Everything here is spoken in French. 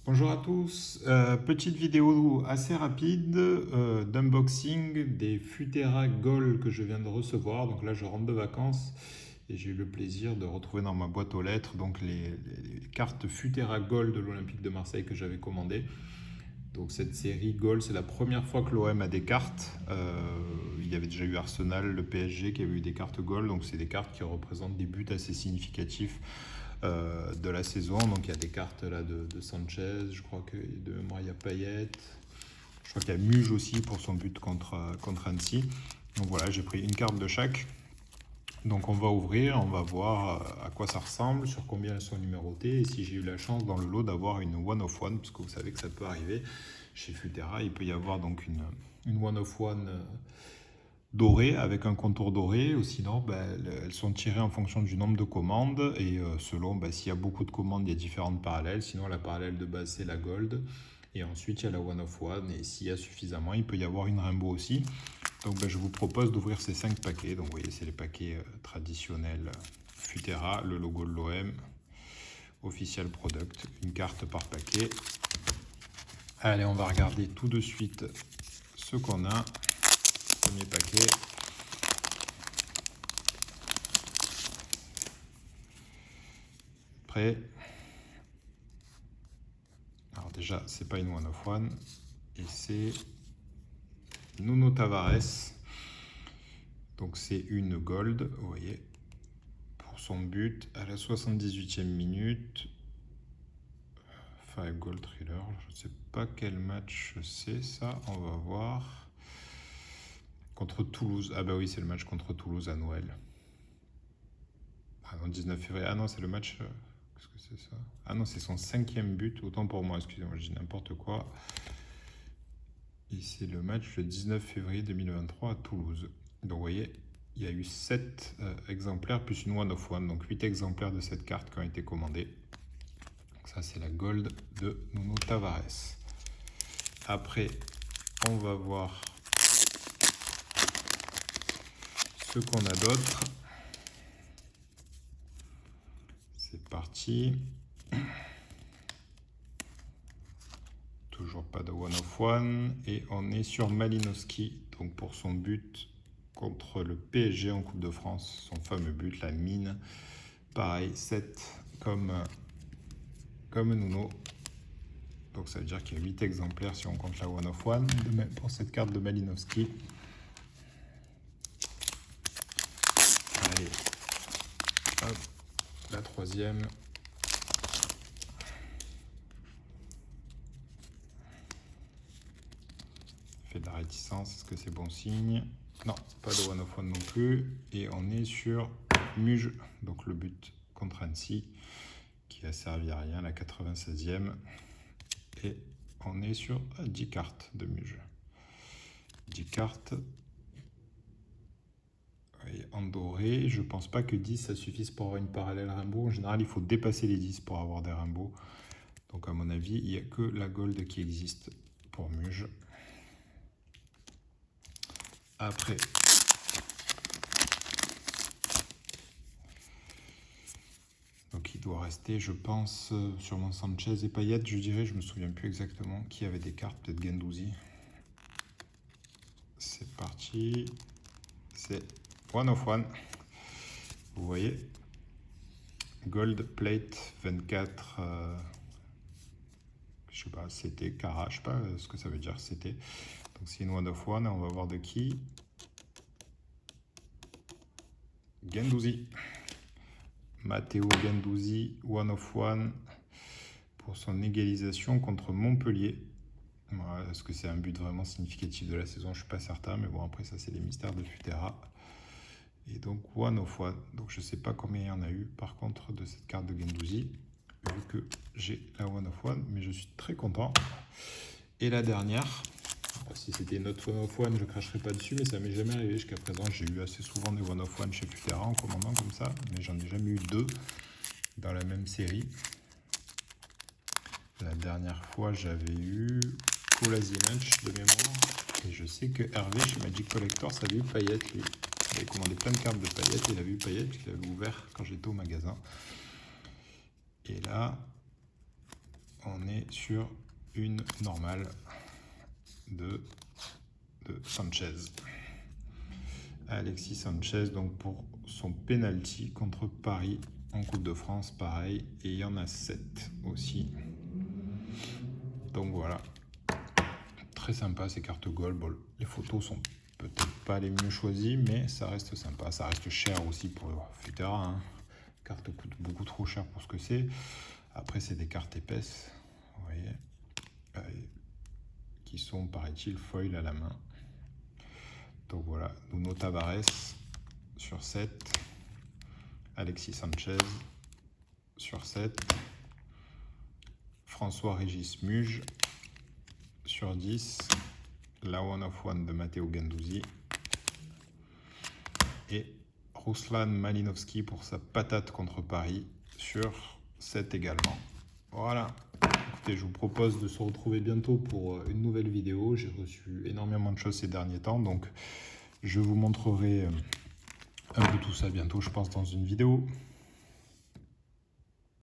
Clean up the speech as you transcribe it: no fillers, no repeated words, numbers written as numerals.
Bonjour à tous, petite vidéo assez rapide d'unboxing des Futera Gold que je viens de recevoir. Donc là je rentre de vacances et j'ai eu le plaisir de retrouver dans ma boîte aux lettres donc les cartes Futera Gold de l'Olympique de Marseille que j'avais commandées. Donc cette série Gold, c'est la première fois que l'OM a des cartes. Il y avait déjà eu Arsenal, le PSG qui avait eu des cartes Gold, donc c'est des cartes qui représentent des buts assez significatifs de la saison. Donc il y a des cartes là de Sanchez, je crois que de mémoire il y a Payet, je crois qu'il y a Muge aussi pour son but contre Annecy. Donc voilà, j'ai pris une carte de chaque. Donc on va ouvrir, on va voir à quoi ça ressemble, sur combien elles sont numérotées, et si j'ai eu la chance dans le lot d'avoir une one of one, parce que vous savez que ça peut arriver chez Futera, il peut y avoir donc une one of one dorée avec un contour doré, ou sinon elles sont tirées en fonction du nombre de commandes, et selon s'il y a beaucoup de commandes, il y a différentes parallèles, sinon la parallèle de base c'est la gold, et ensuite il y a la one of one, et s'il y a suffisamment, il peut y avoir une rainbow aussi. Donc je vous propose d'ouvrir ces 5 paquets. Donc vous voyez, c'est les paquets traditionnels Futera, le logo de l'OM, official product, une carte par paquet. Allez, on va regarder tout de suite ce qu'on a. Premier paquet. Prêt. Alors déjà, c'est pas une one of one, et c'est Nuno Tavares. Donc c'est une gold, vous voyez, pour son but à la 78e minute. Five Gold Thriller, je ne sais pas quel match c'est ça, on va voir. Contre Toulouse, ah bah oui, c'est le match contre Toulouse à Noël. Ah non, 19 février, ah non, c'est le match, qu'est-ce que c'est ça? Ah non, c'est son 5e but, autant pour moi, excusez-moi, je dis n'importe quoi. Et c'est le match le 19 février 2023 à Toulouse. Donc vous voyez, il y a eu 7 exemplaires plus une one of one, donc 8 exemplaires de cette carte qui ont été commandés. Donc ça, c'est la gold de Nuno Tavares. Après, on va voir ce qu'on a d'autre. C'est parti. Toujours pas de one of one. Et on est sur Malinowski, donc pour son but contre le PSG en Coupe de France. Son fameux but, la mine. Pareil, 7 comme Nuno. Donc ça veut dire qu'il y a 8 exemplaires si on compte la one of one pour cette carte de Malinowski. Allez, hop, la troisième. Fait de la réticence, est-ce que c'est bon signe? Non, pas de one of one non plus. Et on est sur Muge, donc le but contre Annecy, qui a servi à rien, la 96e. Et on est sur 10 cartes de Muge. 10 cartes. En doré, je pense pas que 10 ça suffise pour avoir une parallèle rainbow. En général, il faut dépasser les 10 pour avoir des rainbows. Donc à mon avis, il n'y a que la gold qui existe pour Muge. Après, donc il doit rester, je pense, sur mon Sanchez et Payet, je dirais, je me souviens plus exactement qui avait des cartes, peut-être Guendouzi. C'est parti, c'est one of one. Vous voyez, Gold Plate 24, je sais pas, c'était Cara, je sais pas ce que ça veut dire, c'était. Donc c'est une one of one, on va voir de qui. Guendouzi. Matteo Guendouzi, one of one, pour son égalisation contre Montpellier. Voilà, est-ce que c'est un but vraiment significatif de la saison? Je ne suis pas certain, mais bon, après ça c'est les mystères de Futera. Et donc one of one, donc je ne sais pas combien il y en a eu par contre de cette carte de Guendouzi, vu que j'ai la one of one, mais je suis très content. Et la dernière, si c'était notre one of one, je ne cracherai pas dessus, mais ça m'est jamais arrivé jusqu'à présent. J'ai eu assez souvent des one of one chez Futera en commandant comme ça, mais j'en ai jamais eu 2 dans la même série. La dernière fois, j'avais eu Kolasinac de mémoire, et je sais que Hervé chez Magic Collector, ça avait eu Payet, lui. Il avait commandé plein de cartes de Payet, et il avait eu Payet puisqu'il avait ouvert quand j'étais au magasin. Et là, on est sur une normale de Sanchez. Alexis Sanchez, donc pour son penalty contre Paris en Coupe de France, pareil. Et il y en a 7 aussi. Donc voilà. Très sympa ces cartes gold. Bon, les photos sont peut-être pas les mieux choisies, mais ça reste sympa. Ça reste cher aussi pour le Futera. Hein. La carte coûte beaucoup trop cher pour ce que c'est. Après, c'est des cartes épaisses, vous voyez, qui sont, paraît-il, foil à la main. Donc voilà, Nuno Tavares sur 7, Alexis Sanchez sur 7, François-Régis Muge sur 10, la One of One de Matteo Guendouzi et Ruslan Malinovski pour sa patate contre Paris sur 7 également. Voilà. Écoutez, je vous propose de se retrouver bientôt pour une nouvelle vidéo. J'ai reçu énormément de choses ces derniers temps, donc je vous montrerai un peu tout ça bientôt, je pense, dans une vidéo.